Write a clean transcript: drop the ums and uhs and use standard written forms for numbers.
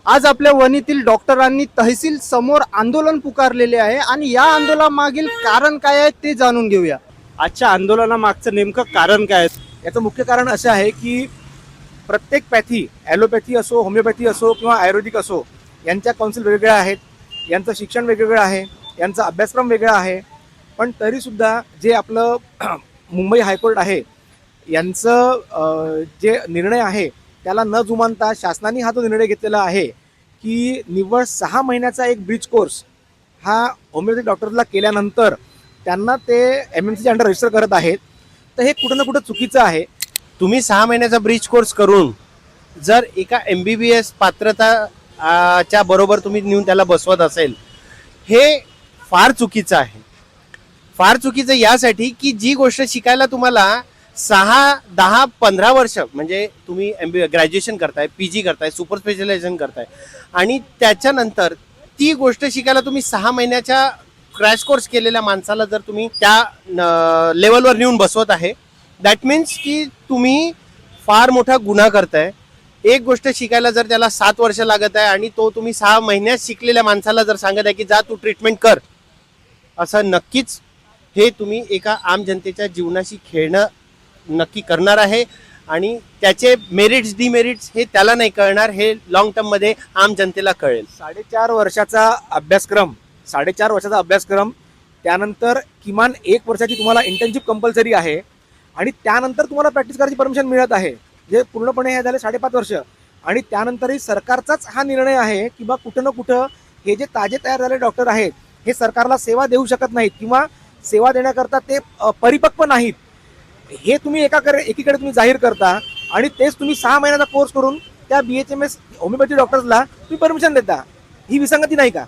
आज आपल्या वणीतील डॉक्टरांनी तहसील समोर आंदोलन पुकारलेले आहे आणि या आंदोलनामागील कारण काय आहे ते जाणून घेऊया. आजच्या आंदोलनामागचं नेमकं कारण काय आहे? याचं मुख्य कारण असं आहे की प्रत्येक पॅथी, ॲलोपॅथी असो, होमिओपॅथी असो किंवा आयुर्वेदिक असो, यांच्या काउन्सिल वेगवेगळ्या आहेत, यांचं शिक्षण वेगवेगळं आहे, यांचा अभ्यासक्रम वेगळा आहे. पण तरीसुद्धा जे आपलं मुंबई हायकोर्ट आहे यांचं जे निर्णय आहे त्याला न जुमानता शासनाने हा जो निर्णय घेतलेला आहे की निव्वळ 6 महिन्याचा एक ब्रिज कोर्स हा होमिओपॅथिक डॉक्टरला केल्यानंतर त्यांना ते MMCच्या अंडर रजिस्टर करत आहेत, तर हे कुठं ना कुठं चुकीचं आहे. तुम्ही 6 महिन्याचा ब्रिज कोर्स करून जर एका MBBS पात्रता च्या बरोबर तुम्ही नेऊन त्याला बसवत असेल, हे फार चुकीचं आहे. फार चुकीचं यासाठी की जी गोष्ट शिकायला तुम्हाला 6, 10, 15 वर्ष म्हणजे तुम्ही ग्रॅज्युएशन करताय, PG करताय, सुपर स्पेशलायझेशन करताय आणि त्याच्यानंतर ती गोष्ट शिकायला तुम्ही 6 महिन्याच्या क्रॅश कोर्स केलेल्या माणसाला जर तुम्ही त्या लेवलवर नेऊन बसवत आहे, दॅट मीन्स की तुम्ही फार मोठा गुन्हा करताय. एक गोष्ट शिकायला जर त्याला 7 वर्ष लागत आहे आणि तो तुम्ही 6 महिन्यात शिकलेल्या माणसाला जर सांगत आहे की जा तू ट्रीटमेंट कर, असं नक्कीच हे तुम्ही एका आम जनतेच्या जीवनाशी खेळणं नक्की करणार आहे आणि त्याचे मेरिट्स डिमेरिट्स हे त्याला नाही कळणार, हे लॉंग टर्म मध्ये आम जनतेला कळेल. 4.5 वर्षाचा अभ्यासक्रम, 4.5 वर्षाचा अभ्यासक्रम, त्यानंतर किमान 1 वर्षाची तुम्हाला इंटर्नशिप कंपल्सरी आहे आणि त्यानंतर तुम्हाला प्रॅक्टिस करायची परमिशन मिळत आहे, जे पूर्णपणे हे झाले 5.5 वर्ष. आणि त्यानंतरही सरकारचाच हा निर्णय आहे की बा कुठं ना कुठं हे जे ताजे तयार झालेले डॉक्टर आहेत हे सरकारला सेवा देऊ शकत नाहीत किंवा सेवा देण्याकरता ते परिपक्व नाहीत, हे तुम्ही एकीकडे तुम्ही जाहीर करता आणि तेच तुम्ही 6 महिन्याचा कोर्स करून त्या BHMS होमिओपॅथी डॉक्टर्सला तुम्ही परमिशन देता. ही विसंगती नाही का?